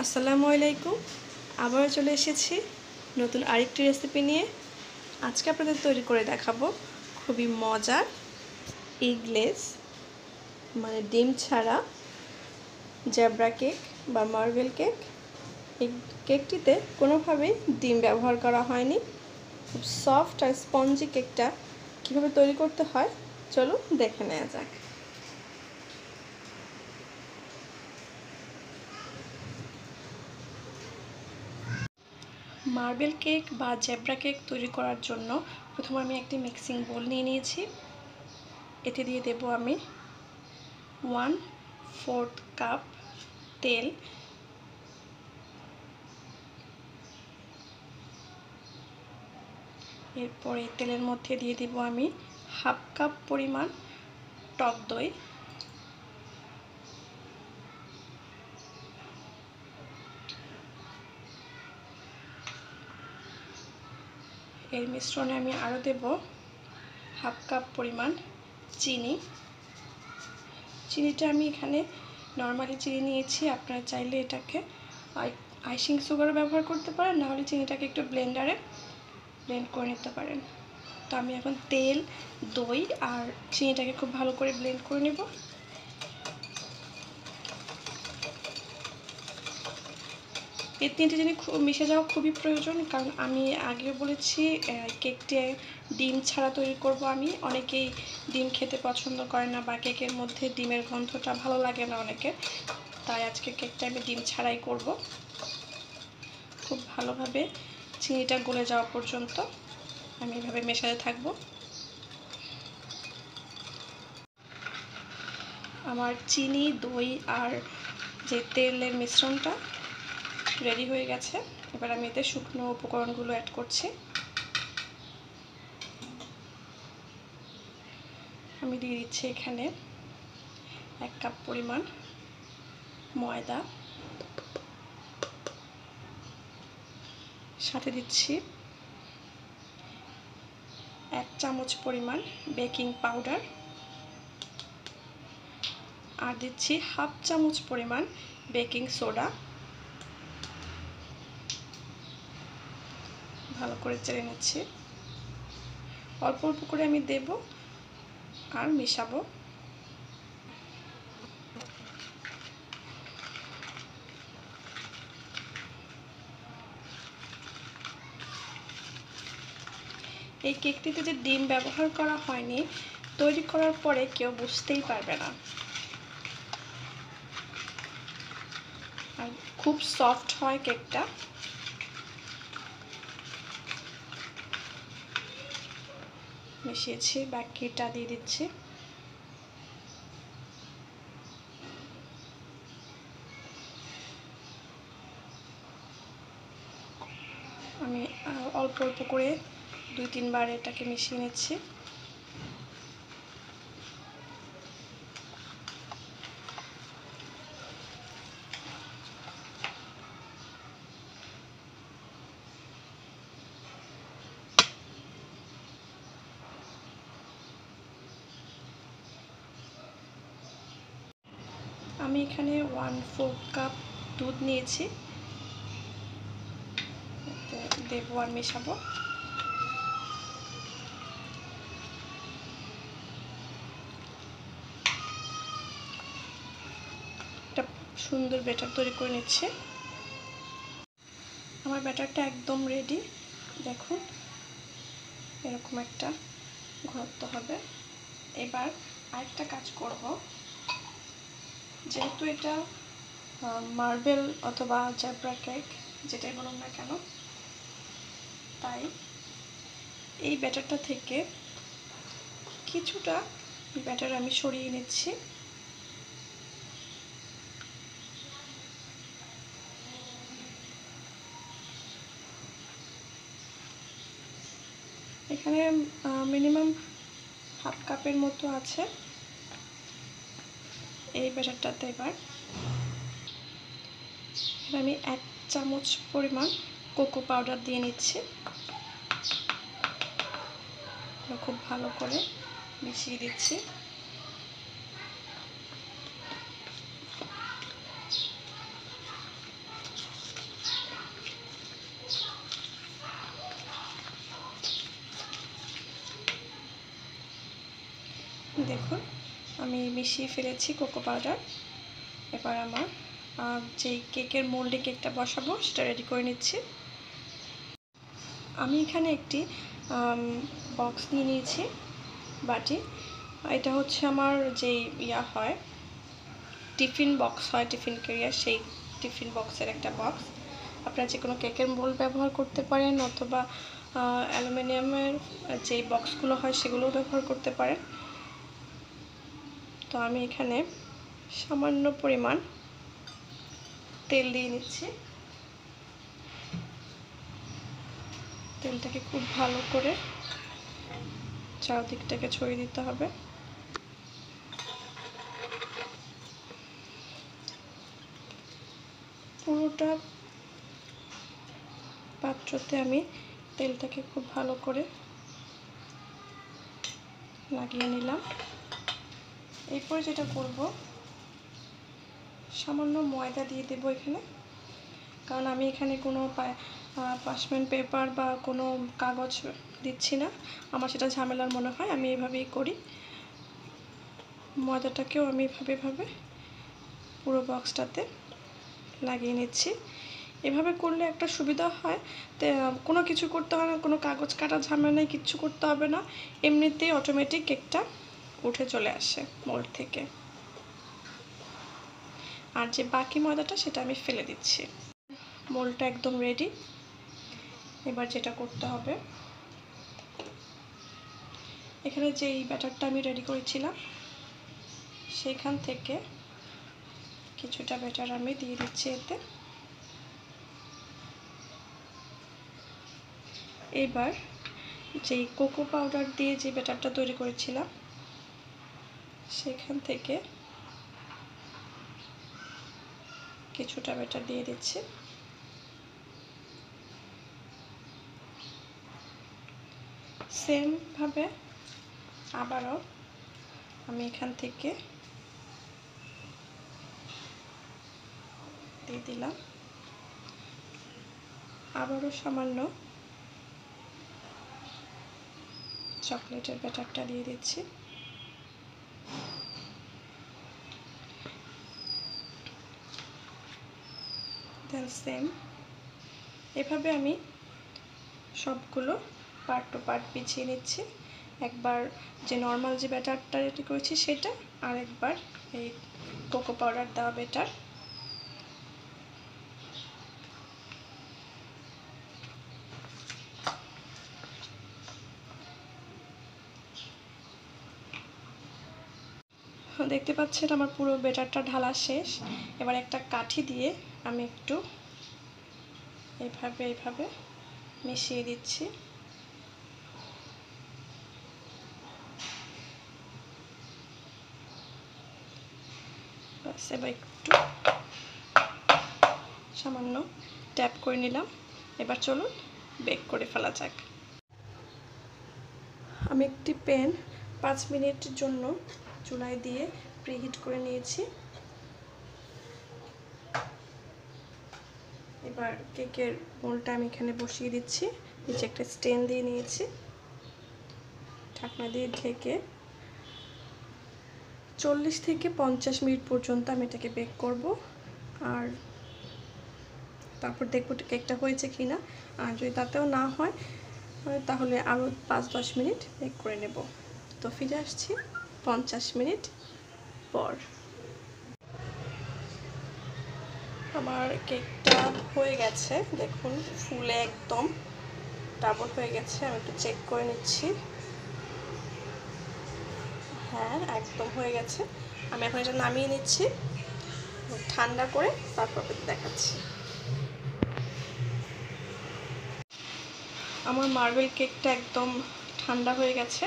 আসসালামু আলাইকুম। আবারও চলে এসেছি নতুন আরেকটি রেসিপি নিয়ে। আজকে আপনাদের তৈরি করে দেখাবো খুবই মজার এগলেস মানে ডিম ছাড়া জেব্রা কেক বা মার্বেল কেক। এই কেকটিতে কোনোভাবেই ডিম ব্যবহার করা হয়নি। খুব সফট আর স্পঞ্জি কেকটা কীভাবে তৈরি করতে হয় চলুন দেখে নেওয়া যাক। মার্বেল কেক বা জেব্রা কেক তৈরি করার জন্য প্রথমে আমি একটি মিক্সিং বোল নিয়ে নিয়েছি। এতে দিয়ে দেব আমি 1/4 কাপ তেল। এরপর এই তেলের মধ্যে দিয়ে দেব আমি 1/2 কাপ পরিমাণ টক দই। এর মিশ্রণে আমি আরও দেব 1/2 কাপ পরিমাণ চিনি। চিনিটা আমি এখানে নর্মালি চিনি নিয়েছি, আপনারা চাইলে এটাকে আইসিং সুগারও ব্যবহার করতে পারেন, নাহলে চিনিটাকে একটু ব্লেন্ডারে ব্লেন্ড করে নিতে পারেন। তো আমি এখন তেল, দই আর চিনিটাকে খুব ভালো করে ব্লেন্ড করে নেব। এই তিনটে জিনিস মিশে যাওয়া খুবই প্রয়োজন, কারণ আমি আগেও বলেছি কেকটি ডিম ছাড়া তৈরি করব আমি। অনেকেই ডিম খেতে পছন্দ করে না বা কেকের মধ্যে ডিমের গন্ধটা ভালো লাগে না অনেকের, তাই আজকে কেকটা আমি ডিম ছাড়াই করব। খুব ভালোভাবে চিনিটা গলে যাওয়া পর্যন্ত আমি এভাবে মেশাতে থাকব। আমার চিনি, দই আর যে তেলের মিশ্রণটা রেডি হয়ে গেছে। এবার আমি এতে শুকনো উপকরণগুলো অ্যাড করছি। আমি দিয়ে দিচ্ছি এখানে 1 কাপ পরিমাণ ময়দা, সাথে দিচ্ছি 1 চামচ পরিমাণ বেকিং পাউডার, আর দিচ্ছি 1/2 চামচ পরিমাণ বেকিং সোডা। ভালো করে চেড়ে নিচ্ছি। অল্প অল্প করে আমি দেব আর মেশাবো। এই কেকটিতে যে ডিম ব্যবহার করা হয়নি, তৈরি করার পরে কেউ বুঝতেই পারবে না, আর খুব সফট হয় কেকটা। মিশিয়েছি, বাকিটা দিয়ে দিচ্ছি। আমি অল্প অল্প করে 2-3 বার এটাকে মিশিয়ে নিচ্ছি। আমি এখানে 1/4 কাপ দুধ নিয়েছি, দেবো আর মেশাবো। একটা সুন্দর ব্যাটার তৈরি করে নিচ্ছে। আমার ব্যাটারটা একদম রেডি, দেখুন এরকম একটা ঘনত্ব হবে। এবার আরেকটা কাজ করব, যেহেতু এটা মার্বেল অথবা জেব্রা কেক যেটাই বলুন না কেন, তাই এই ব্যাটারটা থেকে কিছুটা ব্যাটার আমি সরিয়ে নিচ্ছি। এখানে মিনিমাম 1/2 কাপের মতো আছে এই ব্যাটারটাতে। এবার আমি 1 চামচ পরিমাণ কোকো পাউডার দিয়ে নিচ্ছি। খুব ভালো করে মিশিয়ে দিচ্ছি। দেখুন আমি মিশিয়ে ফেলেছি কোকো পাউডার। এবার আমার যেই কেকের মোল্ডে কেকটা বসাবো সেটা রেডি করে নিচ্ছি। আমি এখানে একটি বক্স নিয়ে নিয়েছি, বাটি। এটা হচ্ছে আমার যেই হয় টিফিন বক্স হয়, টিফিন ক্যারিয়ার, সেই টিফিন বক্সের একটা বক্স। আপনারা যে কোনো কেকের মোল্ড ব্যবহার করতে পারেন, অথবা অ্যালুমিনিয়ামের যেই বক্সগুলো হয় সেগুলোও ব্যবহার করতে পারেন। তো আমি এখানে সামান্য পরিমাণ তেল দিয়ে নিচ্ছি। তেলটাকে খুব ভালো করে চারদিকটাকে ছড়িয়ে দিতে হবে। পুরোটা পাত্রতে আমি তেলটাকে খুব ভালো করে লাগিয়ে নিলাম। এরপর যেটা করব, সামান্য ময়দা দিয়ে দেবো এখানে, কারণ আমি এখানে কোনো পার্চমেন্ট পেপার বা কোনো কাগজ দিচ্ছি না, আমার সেটা ঝামেলার মনে হয়, আমি এভাবেই করি। ময়দাটাকেও আমি এভাবে পুরো বক্সটাতে লাগিয়ে নিচ্ছি। এভাবে করলে একটা সুবিধা হয়, কোনো কিছু করতে হয় না, কোনো কাগজ কাটা ঝামেলা নেই, কিচ্ছু করতে হবে না, এমনিতেই অটোমেটিক কেকটা উঠে চলে আসে মোল্ড থেকে। আর যে বাকি ময়দাটা সেটা আমি ফেলে দিচ্ছি। মোল্ডটা একদম রেডি। এবার যেটা করতে হবে, এখানে যে এই ব্যাটারটা আমি রেডি করেছিলাম সেইখান থেকে কিছুটা ব্যাটার আমি দিয়ে দিচ্ছি এতে। এবার যেই কোকো পাউডার দিয়ে যে ব্যাটারটা তৈরি করেছিলাম সেখান থেকে কিছুটা ব্যাটার দিয়ে দিচ্ছি। সেম ভাবে আবারও আমি এখান থেকে দিয়ে দিলাম। আবারও সামান্য চকলেটের ব্যাটারটা দিয়ে দিচ্ছি। দেন সেম এভাবে আমি সবগুলো পার্ট টু পার্ট বিছিয়ে নিচ্ছি। একবার যে নর্মাল যে ব্যাটারটা রেডি করেছি সেটা, আর একবার এই কোকো পাউডার দেওয়া ব্যাটার। দেখতে পাচ্ছেন আমার পুরো ব্যাটারটা ঢালা শেষ। এবার একটা কাঠি দিয়ে আমি একটু এইভাবে মিশিয়ে দিচ্ছি। এবার একটু সামান্য ট্যাপ করে নিলাম। এবার চলুন বেক করে ফেলা যাক। আমি একটি প্যান 5 মিনিটের জন্য চুলায় দিয়ে প্রিহিট করে নিয়েছি। এবার কেকের মোল্ডটা আমি এখানে বসিয়ে দিচ্ছি। নিচে একটা স্ট্যান্ড দিয়ে নিয়েছি, ঢাকনা দিয়ে ঢেকে 40 থেকে 50 মিনিট পর্যন্ত আমি এটাকে বেক করব। আর তারপর দেখব কেকটা হয়েছে কি না। আর যদি তাতেও না হয় তাহলে আরও 5-10 মিনিট বেক করে নেব। তো ফিরে আসছি 50 মিনিট পর। আমার কেকটা হয়ে গেছে, দেখুন ফুলে একদম ডাবল হয়ে গেছে। আমি একটু চেক করে নিচ্ছি। হ্যাঁ, একদম হয়ে গেছে। আমি এখন এটা নামিয়ে নিচ্ছি ঠান্ডা করে, তারপর দেখাচ্ছি। আমার মার্বেল কেকটা একদম ঠান্ডা হয়ে গেছে।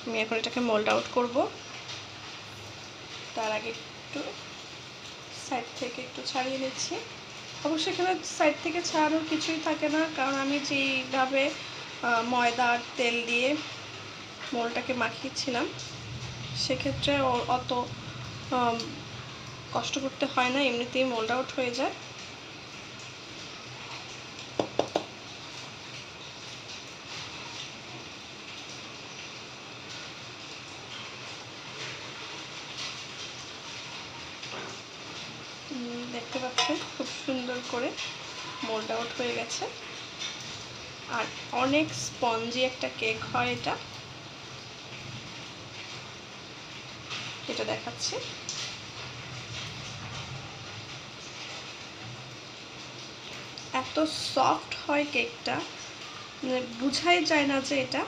আমি এখন এটাকে মোল্ড আউট করব। তার আগে একটু সাইড থেকে একটু ছাড়িয়ে নিচ্ছি। অবশ্যই এখানে সাইড থেকে ছাড়ানোর কিছুই থাকে না, কারণ আমি যেইভাবে ময়দা আর তেল দিয়ে মোলটাকে মাখিয়েছিলাম সেক্ষেত্রে অত কষ্ট করতে হয় না, এমনিতেই মোল্ড আউট হয়ে যায়। দেখতে পাচ্ছেন খুব সুন্দর করে মোল্ড আউট হয়ে গেছে। আর অনেক স্পঞ্জি একটা কেক হয় এটা, এটা দেখাচ্ছি। এত সফট হয় কেকটা, মানে বোঝাই যায় না যে এটা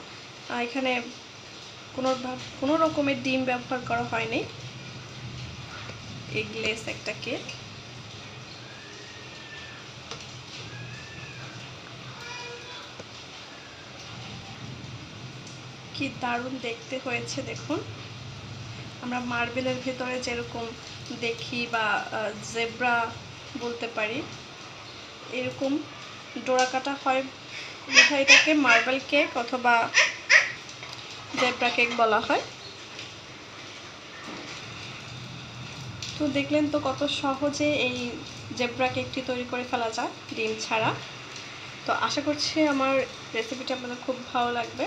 এখানে কোনো রকমের ডিম ব্যবহার করা হয়নি। এগলেস একটা কেক। কি দারুণ দেখতে হয়েছে দেখুন। আমরা মার্বেলের ভেতরে যেরকম দেখি বা জেব্রা বলতে পারি, এরকম ডোরা কাটা হয় বোধহয় এটাকে মার্বেল কেক অথবা জেব্রা কেক বলা হয়। তো দেখলেন তো কত সহজে এই জেব্রা কেকটি তৈরি করে ফেলা যায় ডিম ছাড়া। তো আশা করছি আমার রেসিপিটা আপনাদের খুব ভালো লাগবে।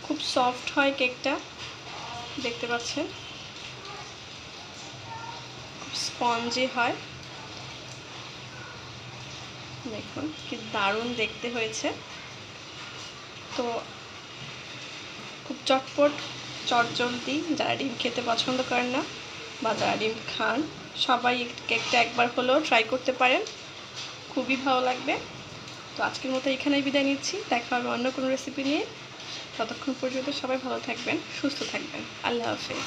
খুব সফট হয় কেকটা, দেখতে পাচ্ছেন খুব স্পঞ্জি হয়। দেখুন কি দারুণ দেখতে হয়েছে। তো খুব চটপট চটজলদি, যারা ডিম খেতে পছন্দ করেন না বা যারা ডিম খান, সবাই কেকটা একবার হলেও ট্রাই করতে পারেন, খুবই ভালো লাগবে। তো আজকের মতো এখানেই বিদায় নিচ্ছি, দেখা হবে অন্য কোনো রেসিপি নিয়ে। ততক্ষণ পর্যন্ত সবাই ভালো থাকবেন, সুস্থ থাকবেন। আল্লাহ হাফেজ।